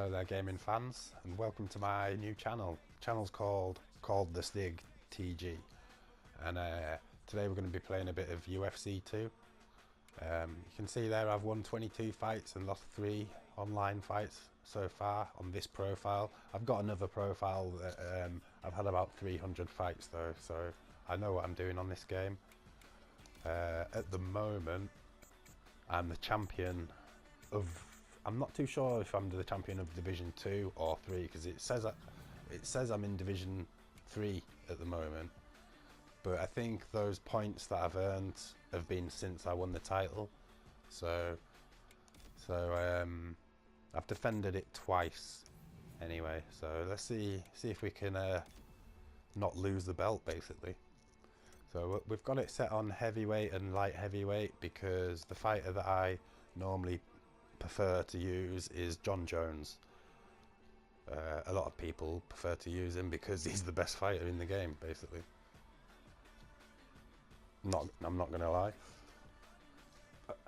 Hello there, gaming fans, and welcome to my new channel. Channel's called The Stig TG, and today we're going to be playing a bit of UFC 2. You can see there I've won 22 fights and lost 3 online fights so far on this profile. I've got another profile that I've had about 300 fights though, so I know what I'm doing on this game. At the moment, I'm the champion of. I'm not too sure if I'm the champion of Division 2 or 3 because it says I'm in Division 3 at the moment. But I think those points that I've earned have been since I won the title. So I've defended it twice anyway. So let's see if we can not lose the belt basically. So we've got it set on heavyweight and light heavyweight because the fighter that I normally prefer to use is Jon Jones. A lot of people prefer to use him because he's the best fighter in the game, basically. I'm not gonna lie.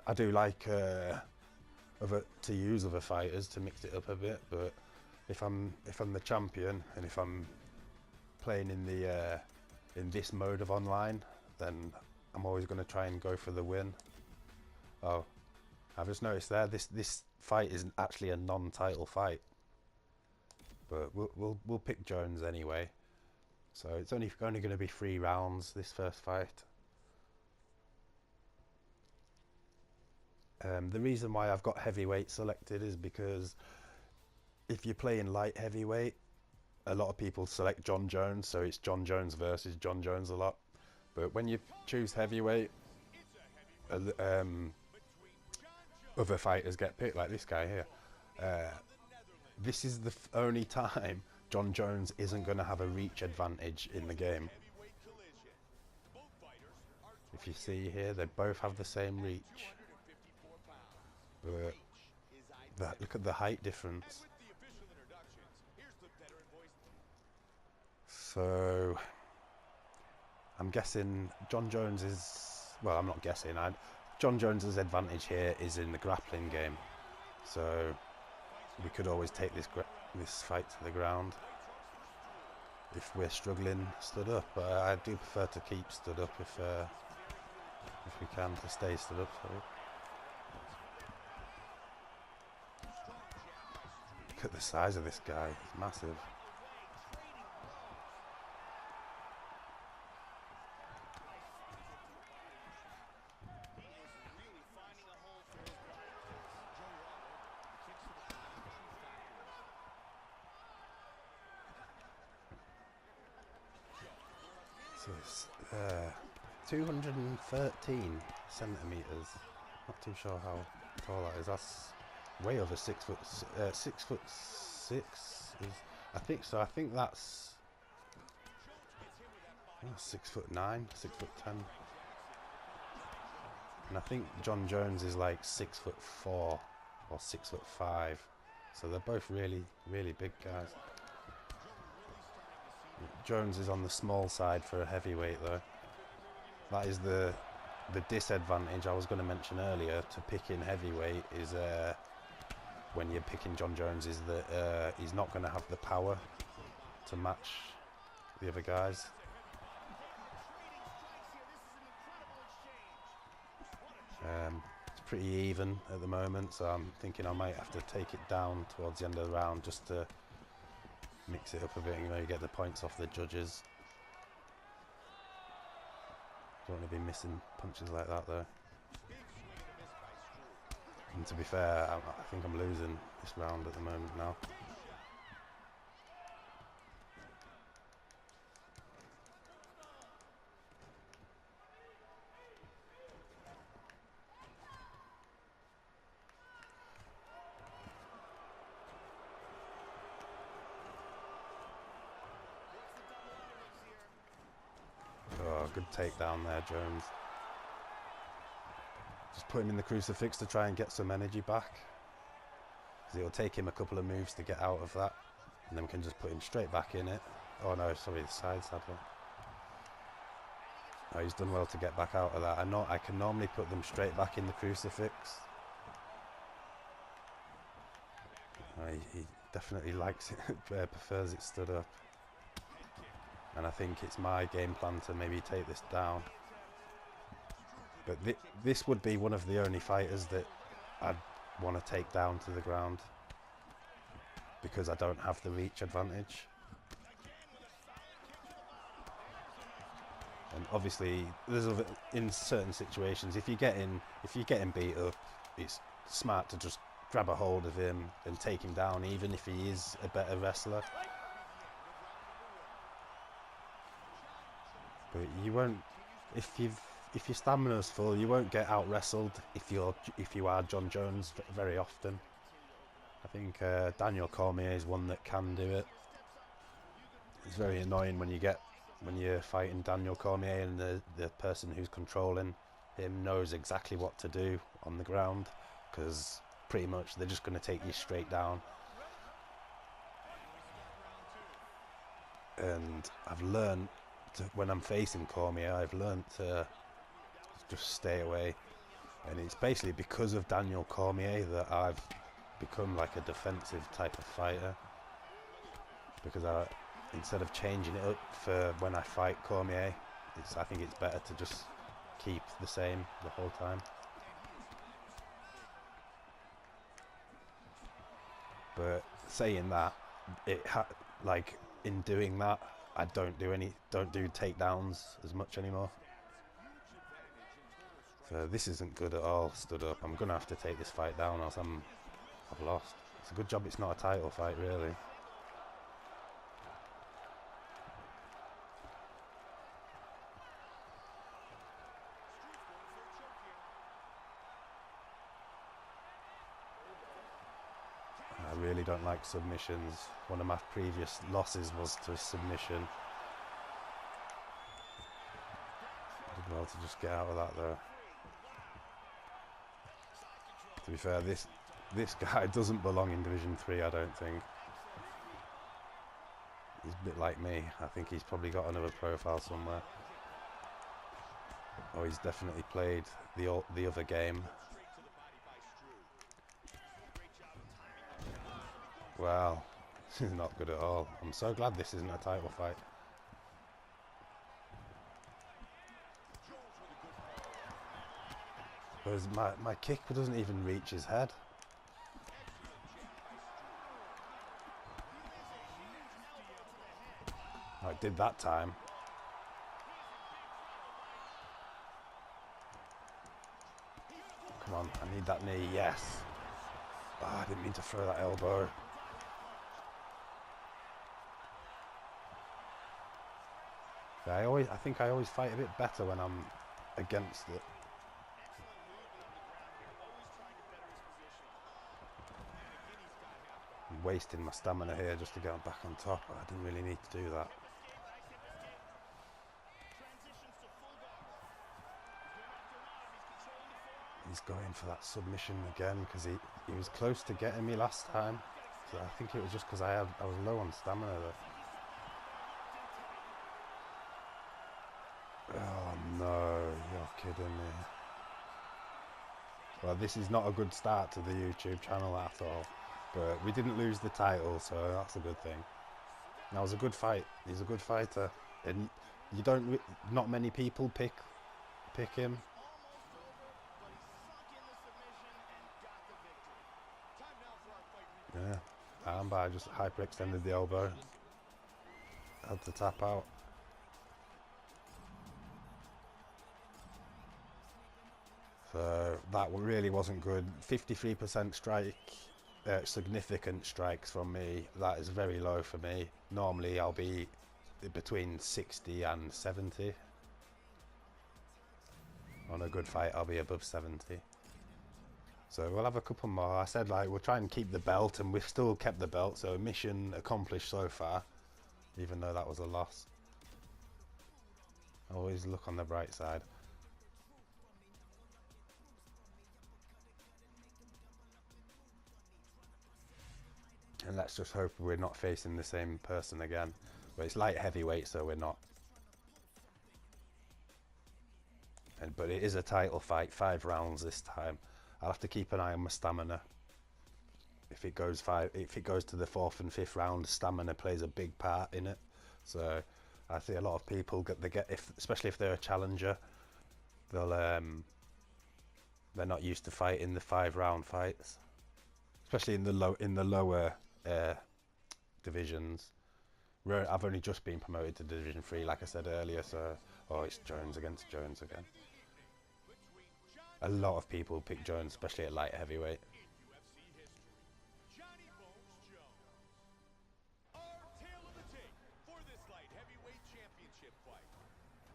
I do like to use other fighters to mix it up a bit, but if I'm the champion and if I'm playing in this mode of online, then I'm always going to try and go for the win. Oh, I've just noticed there this fight isn't actually a non-title fight, but we'll pick Jones anyway. So it's only going to be 3 rounds this first fight. The reason why I've got heavyweight selected is because if you're playing light heavyweight, a lot of people select Jon Jones, so it's Jon Jones versus Jon Jones a lot. But when you choose heavyweight, other fighters get picked, like this guy here. This is the only time Jon Jones isn't going to have a reach advantage in the game. If you see here, they both have the same reach. But look at the height difference. So I'm guessing Jon Jones is, well, I'm not guessing, Jon Jones's advantage here is in the grappling game, so we could always take this fight to the ground if we're struggling stood up, but I do prefer to keep stood up if we can, to stay stood up, sorry. Look at the size of this guy, it's massive. So it's 213 centimeters. Not too sure how tall that is. That's way over 6 foot. 6'6" is. I think so. I think that's 6'9", 6'10", and I think Jon Jones is like 6'4" or 6'5". So they're both really big guys. Jones is on the small side for a heavyweight though. That is the disadvantage I was going to mention earlier to picking heavyweight is when you're picking Jon Jones is that he's not going to have the power to match the other guys. It's pretty even at the moment, so I'm thinking I might have to take it down towards the end of the round just to mix it up a bit, you know, you get the points off the judges. Don't want to be missing punches like that though. And to be fair, I think I'm losing this round at the moment now. Oh, good takedown there, Jones. Just put him in the crucifix to try and get some energy back. Because it'll take him a couple of moves to get out of that. And then we can just put him straight back in it. Oh no, sorry, the side saddle. Oh, he's done well to get back out of that. I can normally put them straight back in the crucifix. definitely likes it, prefers it stood up. And I think it's my game plan to maybe take this down. But this would be one of the only fighters that I'd want to take down to the ground, because I don't have the reach advantage. And obviously, there's in certain situations, if you're getting beat up, it's smart to just grab a hold of him and take him down, even if he is a better wrestler. But you won't, if your stamina's full, you won't get out wrestled if you are John Jones very often. I think Daniel Cormier is one that can do it. It's very annoying when you're fighting Daniel Cormier and the person who's controlling him knows exactly what to do on the ground, because pretty much they're just going to take you straight down. And I've learned when I'm facing Cormier, I've learned to just stay away. And it's basically because of Daniel Cormier that I've become like a defensive type of fighter, because instead of changing it up for when I fight Cormier, I think it's better to just keep the same the whole time. But saying that, like in doing that, I don't do takedowns as much anymore. So this isn't good at all. Stood up. I'm gonna have to take this fight down, else I've lost. It's a good job it's not a title fight, really. I really don't like submissions. One of my previous losses was to submission. I did well to just get out of that though. To be fair, this guy doesn't belong in Division 3, I don't think. He's a bit like me. I think he's probably got another profile somewhere. Oh, he's definitely played the other game. Wow, this is not good at all. I'm so glad this isn't a title fight. Whereas my kick doesn't even reach his head. Oh, it did that time. Come on, I need that knee, yes. Oh, I didn't mean to throw that elbow. I think I always fight a bit better when I'm against it. I'm wasting my stamina here just to get back on top. I didn't really need to do that. He's going for that submission again because he was close to getting me last time. So I think it was just because I was low on stamina though. Oh no, you're kidding me. Well, this is not a good start to the YouTube channel at all. But we didn't lose the title, so that's a good thing. That was a good fight. He's a good fighter. And not many people pick him. Yeah, armbar, I just hyperextended the elbow. Had to tap out. So that really wasn't good. 53% strike, significant strikes from me. That is very low for me. Normally I'll be between 60 and 70. On a good fight I'll be above 70. So we'll have a couple more. I said we'll try and keep the belt, and we've still kept the belt, so mission accomplished so far, even though that was a loss. Always look on the bright side. And let's just hope we're not facing the same person again. But it's light heavyweight, so we're not. But it is a title fight, 5 rounds this time. I'll have to keep an eye on my stamina. if it goes to the fourth and fifth round, stamina plays a big part in it. So I see a lot of people especially if they're a challenger, they're not used to fighting the 5-round fights, especially in the lower divisions. I've only just been promoted to Division 3, like I said earlier, so... Oh, it's Jones against Jones again. A lot of people pick Jones, especially at light heavyweight.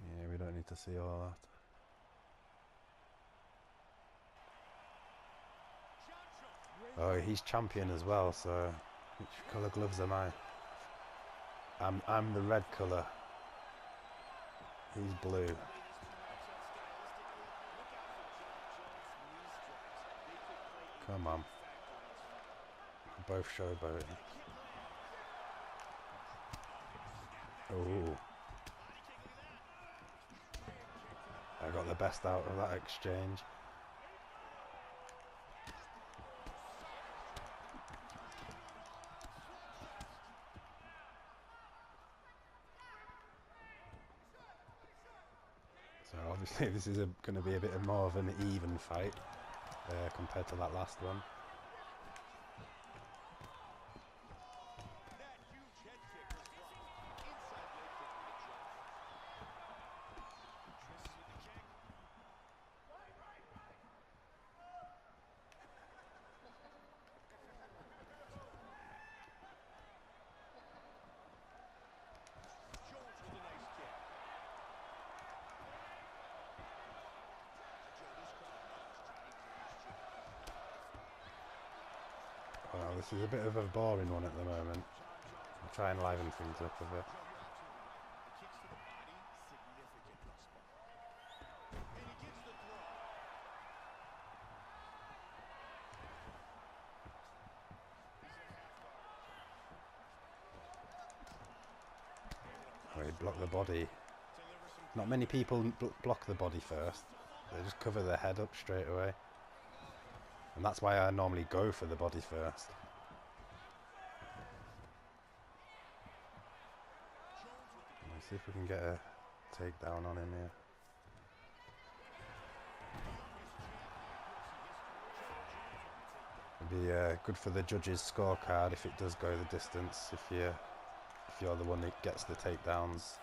Yeah, we don't need to see all that. Oh, he's champion as well, so... Which colour gloves am I? I'm the red colour. He's blue. Come on. Both showboating. Oh. I got the best out of that exchange. So obviously this is going to be a bit more of an even fight compared to that last one. Well, this is a bit of a boring one at the moment. I'll try and liven things up a bit. Oh, he blocked the body. Not many people block the body first. They just cover their head up straight away. And that's why I normally go for the body first. Let's see if we can get a takedown on him here. It'd be good for the judges' scorecard if it does go the distance, if you're the one that gets the takedowns.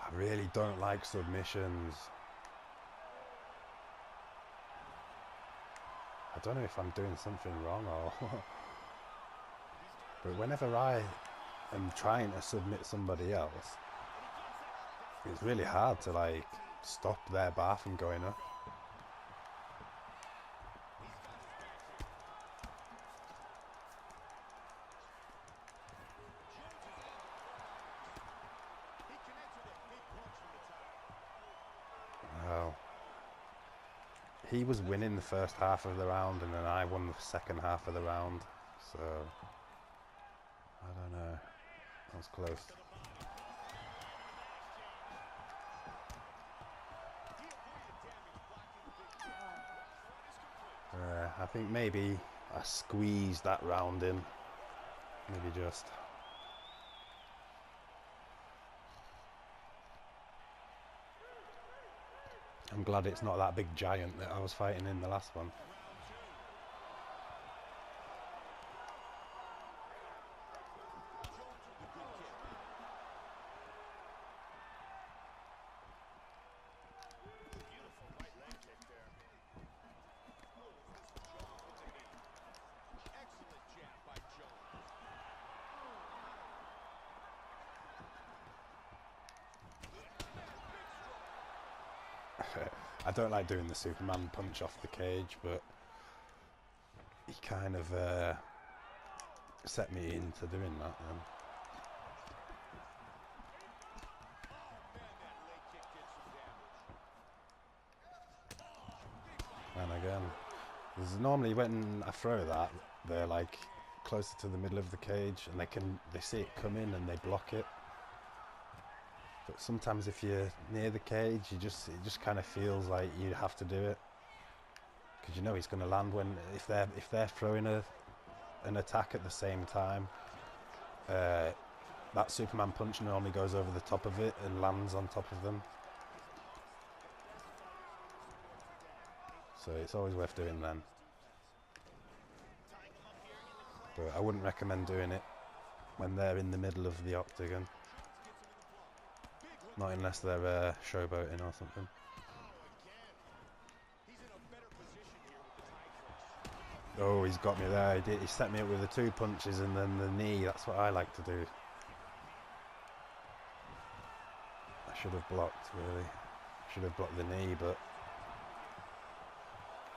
I really don't like submissions. I don't know if I'm doing something wrong or... But whenever I am trying to submit somebody else, it's really hard to like stop their bar from going up. Well, he was winning the first half of the round and then I won the second half of the round, so I don't know. That was close. I think maybe I squeezed that round in. Maybe just. I'm glad it's not that big giant that I was fighting in the last one. I don't like doing the Superman punch off the cage, but he kind of set me into doing that then. And again, because normally when I throw that, they're like closer to the middle of the cage and they see it come in and they block it. But sometimes if you're near the cage, it just kind of feels like you have to do it, because you know he's going to land when if they're throwing an attack at the same time. That Superman punch normally goes over the top of it and lands on top of them. So it's always worth doing then. But I wouldn't recommend doing it when they're in the middle of the octagon. Not unless they're showboating or something. Oh, he's got me there. He set me up with the 2 punches and then the knee. That's what I like to do. I should have blocked, really. I should have blocked the knee, but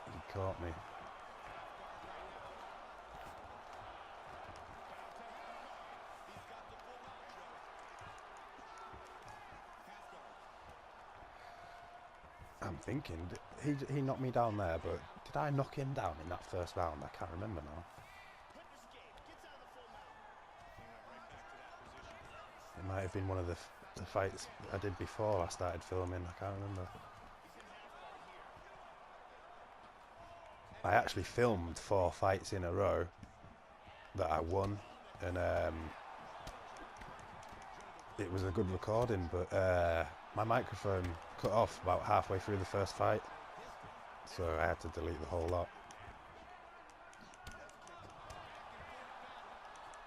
he caught me. I'm thinking, he knocked me down there, but did I knock him down in that first round? I can't remember now. It might have been one of the fights I did before I started filming, I can't remember. I actually filmed 4 fights in a row that I won, and it was a good recording, but my microphone cut off about halfway through the first fight, so I had to delete the whole lot.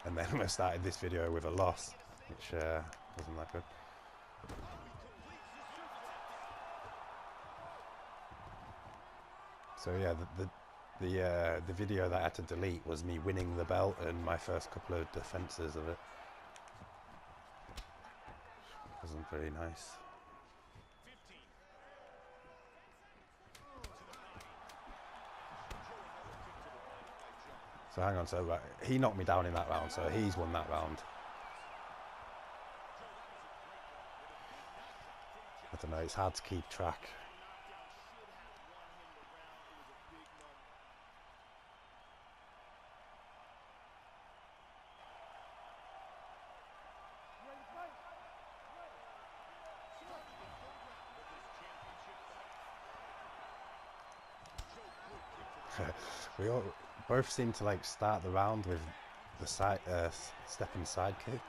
And then I started this video with a loss, which wasn't that good. So yeah, the video that I had to delete was me winning the belt and my first couple of defences of it. Wasn't very nice. So hang on, so right, he knocked me down in that round, so he's won that round. I don't know, it's hard to keep track. We all both seem to like start the round with the side stepping side kick.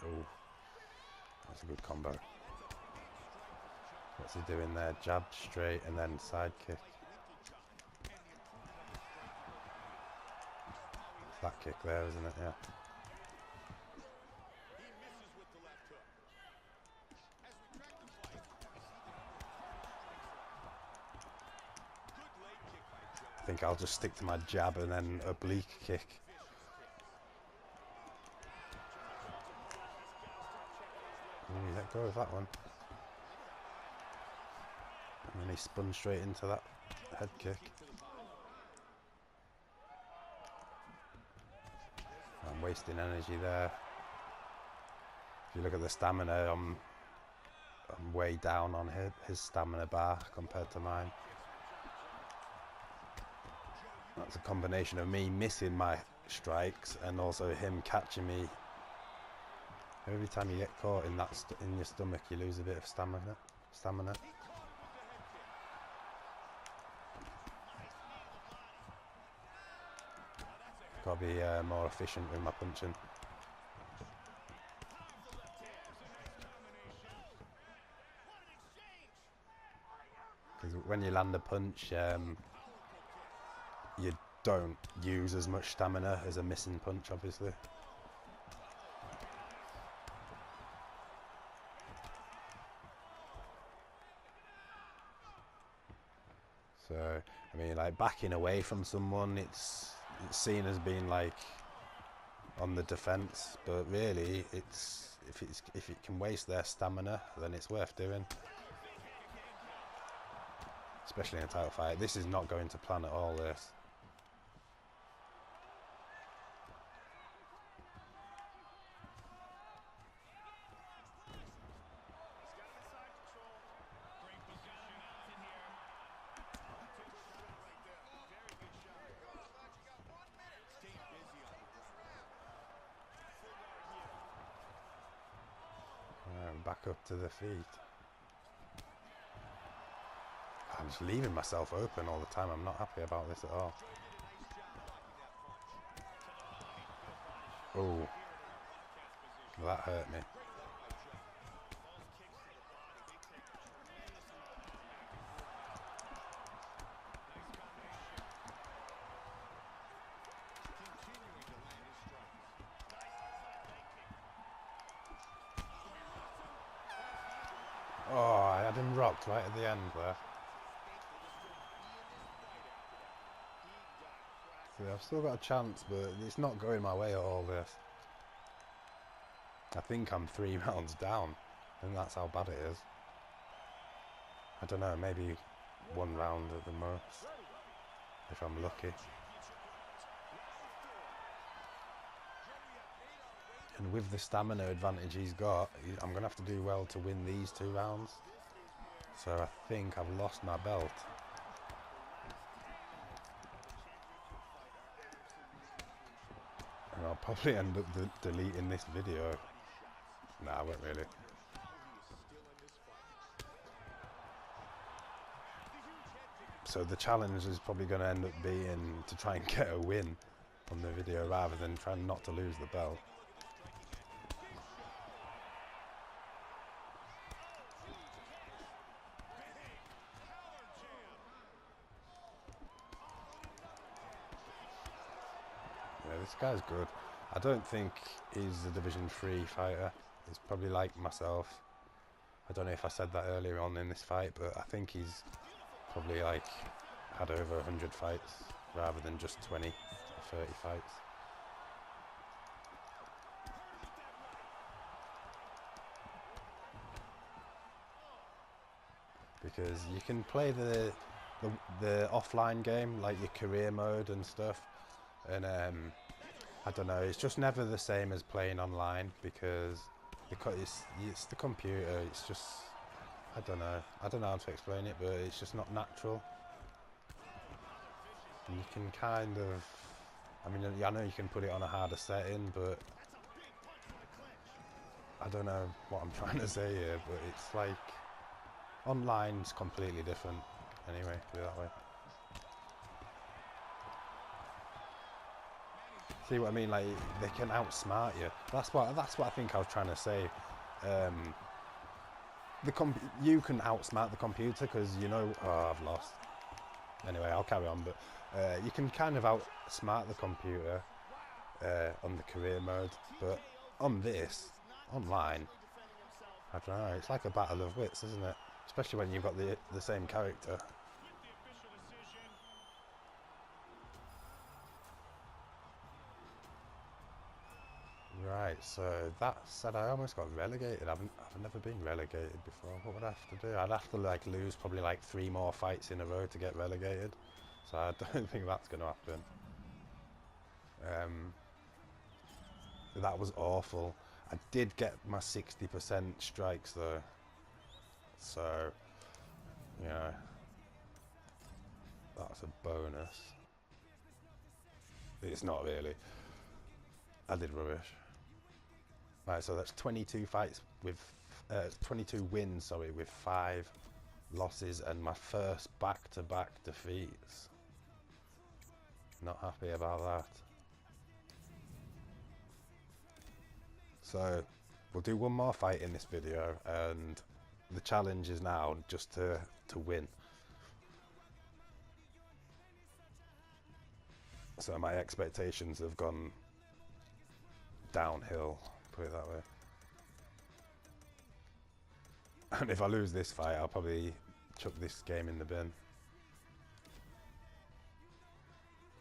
Oh, that's a good combo. What's he doing there? Jab straight and then side kick. It's that kick there, isn't it? Yeah. I think I'll just stick to my jab and then oblique kick. Ooh, he let go of that one. And then he spun straight into that head kick. I'm wasting energy there. If you look at the stamina, I'm way down on his stamina bar compared to mine. That's a combination of me missing my strikes and also him catching me. Every time you get caught in that in your stomach, you lose a bit of stamina. Got to be more efficient with my punching. Because when you land a punch, you don't use as much stamina as a missing punch, obviously. So, I mean, like backing away from someone, it's seen as being like on the defense, but really, if it can waste their stamina, then it's worth doing. Especially in a title fight. This is not going to plan at all, this. back up to the feet. I'm just leaving myself open all the time. I'm not happy about this at all. Oh, that hurt me. Oh, I had him rocked right at the end there. See, I've still got a chance, but it's not going my way at all, this. I think I'm 3 rounds down. I think that's how bad it is. I don't know, maybe 1 round at the most, if I'm lucky. And with the stamina advantage he's got, I'm going to have to do well to win these 2 rounds. So I think I've lost my belt. And I'll probably end up deleting this video. Nah, I won't really. So the challenge is probably going to end up being to try and get a win on the video rather than trying not to lose the belt. Yeah, this guy's good. I don't think he's a Division 3 fighter. He's probably like myself. I don't know if I said that earlier on in this fight, but I think he's probably like had over 100 fights rather than just 20 or 30 fights. Because you can play the offline game, like your career mode and stuff, and I don't know, it's just never the same as playing online because it's the computer. It's just, I don't know how to explain it, but it's just not natural. And you can kind of, I mean, I know you can put it on a harder setting, but I don't know what I'm trying to say here, but it's like, online's completely different anyway, put it that way. See what I mean? Like, they can outsmart you. That's what I think I was trying to say. You can outsmart the computer because you know. Oh, I've lost. Anyway, I'll carry on. But you can kind of outsmart the computer on the career mode, but on this online, I don't know. It's like a battle of wits, isn't it? Especially when you've got the same character. Right, so that said, I almost got relegated. I've never been relegated before. What would I have to do? I'd have to like lose probably like 3 more fights in a row to get relegated. So I don't think that's going to happen. That was awful. I did get my 60% strikes though. So, you know, that's a bonus. It's not really. I did rubbish. Right, so that's 22 fights with 22 wins, sorry, with 5 losses and my first back-to-back defeats. Not happy about that. So we'll do 1 more fight in this video, and the challenge is now just to win. So my expectations have gone downhill, put it that way. And if I lose this fight, I'll probably chuck this game in the bin.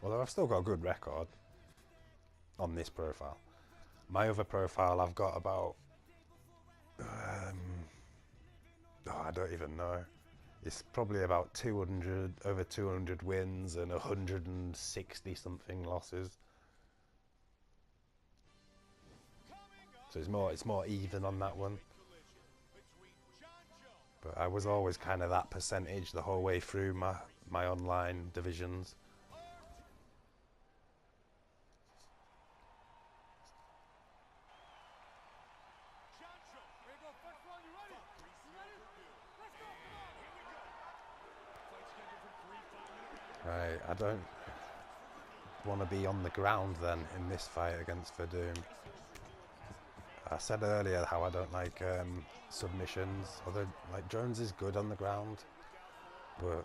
Although I've still got a good record on this profile. My other profile, I've got about, I don't even know. It's probably about 200, over 200 wins and 160 something losses. So it's more even on that one. But I was always kind of that percentage the whole way through my online divisions. Right, I don't want to be on the ground then in this fight against Verdum. I said earlier how I don't like submissions, although like Jones is good on the ground, but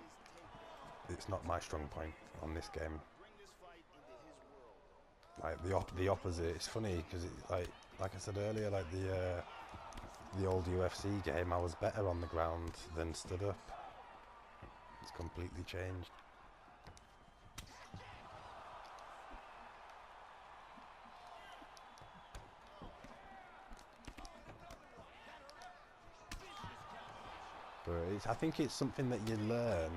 it's not my strong point on this game. Like the opposite. It's funny because like I said earlier, like the old UFC game, I was better on the ground than stood up. It's completely changed. But I think it's something that you learn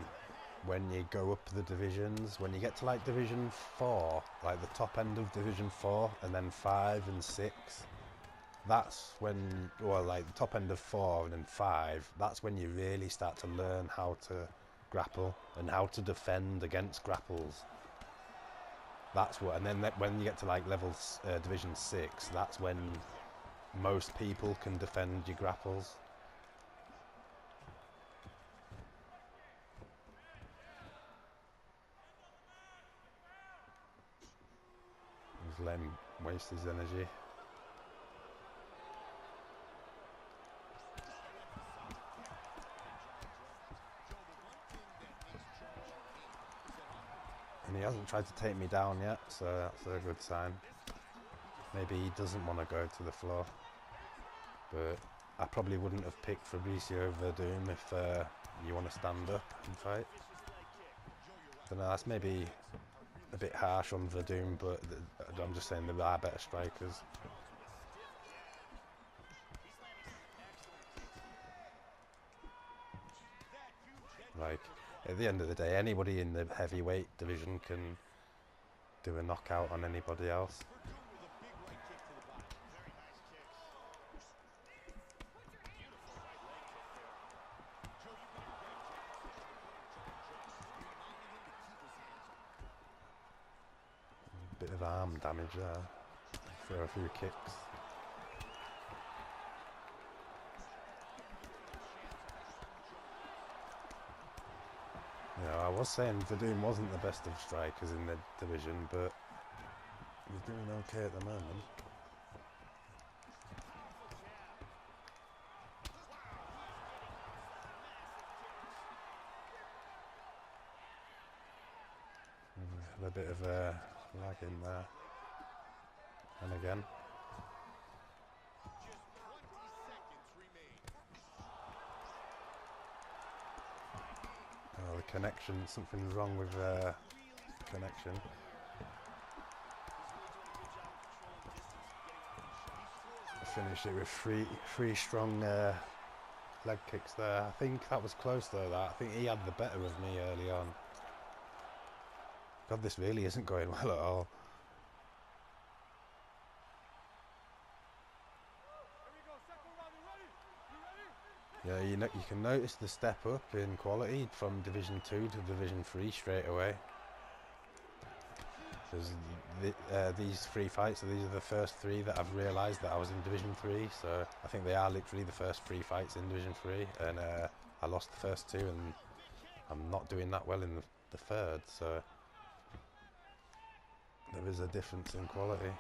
when you go up the divisions. When you get to like Division 4, like the top end of Division 4, and then 5 and 6, that's when, well, like the top end of 4 and then 5, that's when you really start to learn how to grapple and how to defend against grapples. That's what, and then when you get to like Division 6, that's when most people can defend your grapples. Just let him waste his energy. And he hasn't tried to take me down yet, so that's a good sign. Maybe he doesn't want to go to the floor. But I probably wouldn't have picked Fabricio Verdum if you want to stand up and fight. I don't know, that's maybe a bit harsh on Verdum, but I'm just saying there are better strikers. Like, at the end of the day, anybody in the heavyweight division can do a knockout on anybody else. Bit of arm damage there. Throw a few kicks. You know, I was saying Verdum wasn't the best of strikers in the division, but he's doing okay at the moment. A bit of a lag in there. And again. Oh, the connection, something's wrong with connection. Finished it with three strong leg kicks there. I think that was close though, I think he had the better of me early on. God, this really isn't going well at all. Yeah, you can notice the step up in quality from Division 2 to Division 3 straight away. Because these 3 fights, so these are the first 3 that I've realised that I was in Division 3, so I think they are literally the first 3 fights in Division 3, and I lost the first 2, and I'm not doing that well in the third, so there is a difference in quality.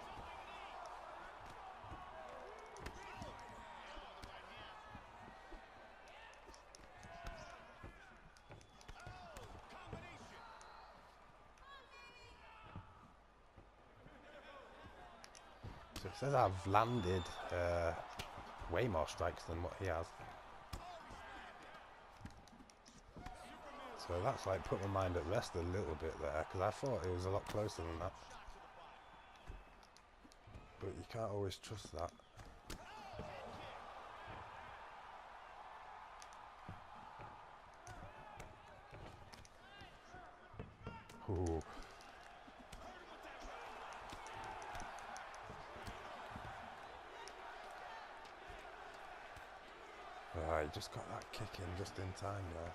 So it says I've landed way more strikes than what he has. So that's like put my mind at rest a little bit there, because I thought it was a lot closer than that. But you can't always trust that. Ooh. I just got that kick in just in time there.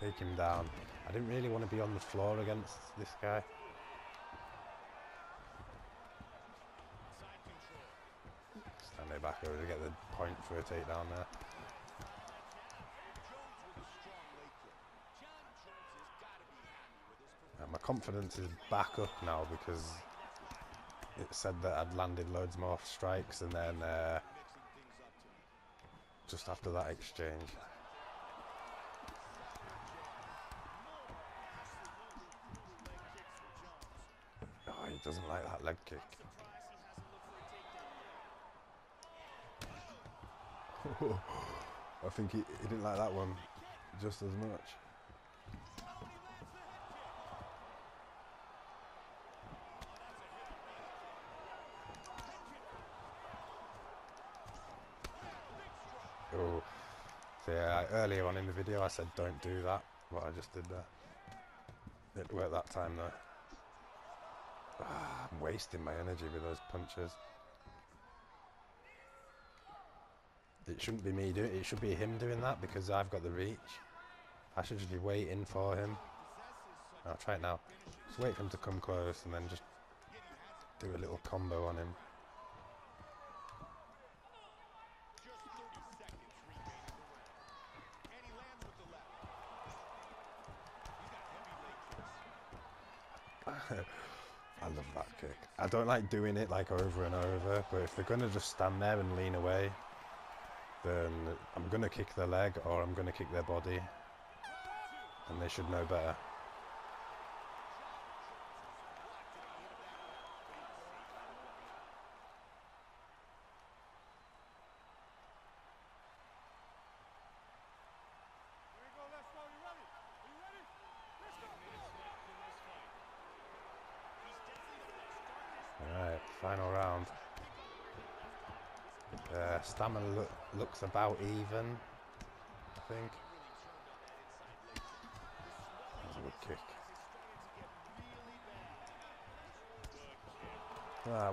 Take him down. I didn't really want to be on the floor against this guy. Stand it back over to get the point for a takedown there. My confidence is back up now because it said that I'd landed loads more strikes, and then just after that exchange. Oh, he doesn't like that leg kick. I think he didn't like that one just as much. Oh, so yeah, earlier on in the video I said don't do that, what I just did there. It worked that time though. I'm wasting my energy with those punches. It shouldn't be me doing it, it should be him doing that because I've got the reach. I should just be waiting for him. I'll try it now. Just wait for him to come close and then just do a little combo on him. I love that kick. I don't like doing it like over and over, but if they're going to just stand there and lean away, then I'm going to kick their leg or I'm going to kick their body, and they should know better. Alright, final round. Stamina looks about even, I think. That's a good kick.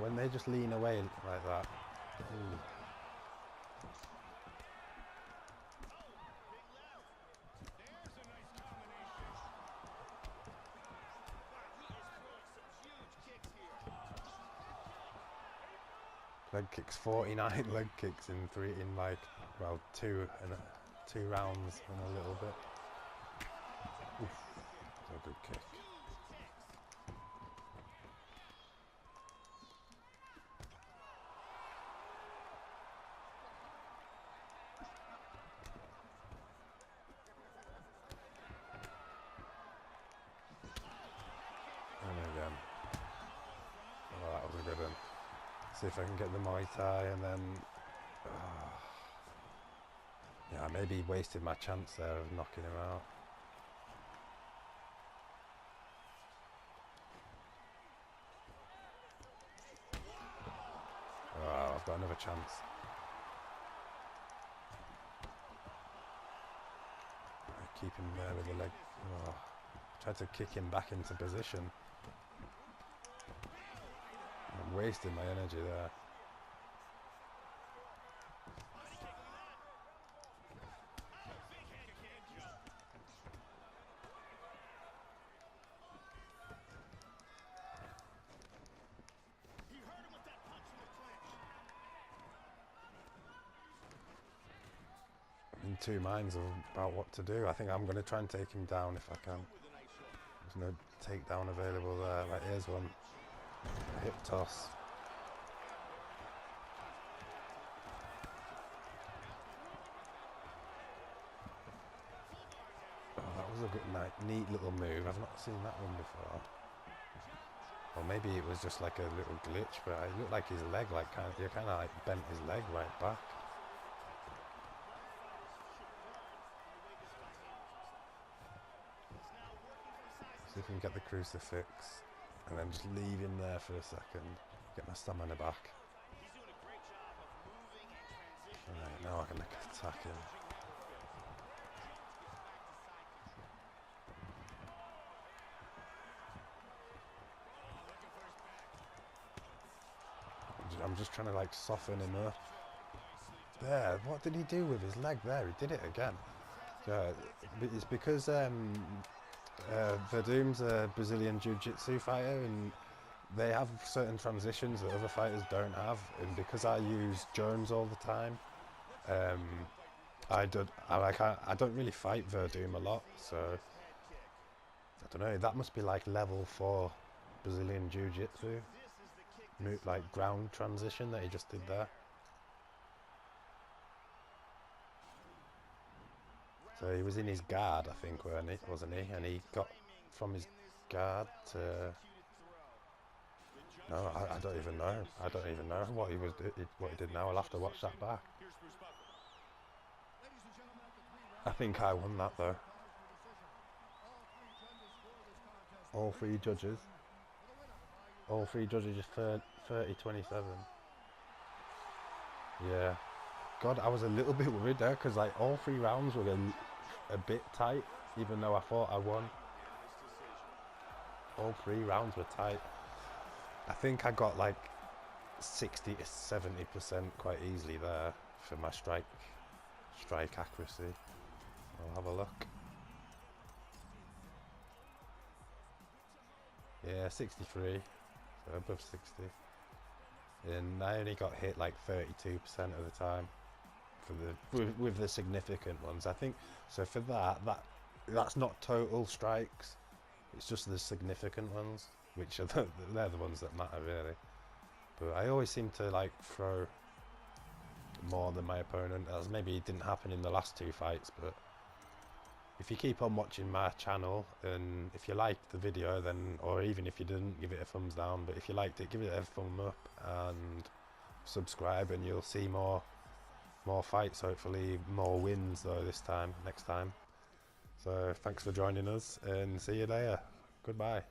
When they just lean away like that. Ooh. Leg kicks, 49 leg kicks in two rounds and a little bit. Oof, that's a good kick. And again. Oh, that was a good one. See if I can get the Muay Thai and then... yeah, I maybe wasted my chance there of knocking him out. Oh, I've got another chance. Keep him there with the leg. Oh, tried to kick him back into position. I'm wasting my energy there. I'm in two minds about what to do. I think I'm going to try and take him down if I can. There's no takedown available there. Right, here's one. Hip toss. Oh, that was a good, neat little move. I've not seen that one before. Or maybe it was just like a little glitch, but it looked like his leg, he kind of like bent his leg right back. See if we can get the crucifix. And then just leave him there for a second. Get my stamina back. Right, now I can attack him. I'm just trying to like soften him up. There, what did he do with his leg there? He did it again. Yeah, it's because Verdum's a Brazilian Jiu-Jitsu fighter, and they have certain transitions that other fighters don't have, and because I use Jones all the time, um, I don't really fight Verdum a lot, so I don't know. That must be like level 4 Brazilian Jiu-Jitsu, like ground transition that he just did there. So he was in his guard, I think, wasn't he? And he got from his guard to... No, I don't even know. I don't even know what he did now. I'll have to watch that back. I think I won that though. All three judges. All three judges just 30-27. Yeah. God, I was a little bit worried there because like all 3 rounds were a bit tight, even though I thought I won. All 3 rounds were tight. I think I got like 60 to 70% quite easily there for my strike accuracy. I'll have a look. Yeah, 63, so above 60. And I only got hit like 32% of the time for with the significant ones. I think so. For that's not total strikes. It's just the significant ones, which are they're the ones that matter really. But I always seem to like throw more than my opponent. As maybe it didn't happen in the last 2 fights, but if you keep on watching my channel and if you liked the video, then, or even if you didn't, give it a thumbs down. But if you liked it, give it a thumb up and subscribe, and you'll see more fights, hopefully more wins though next time. So thanks for joining us, and see you later. Goodbye.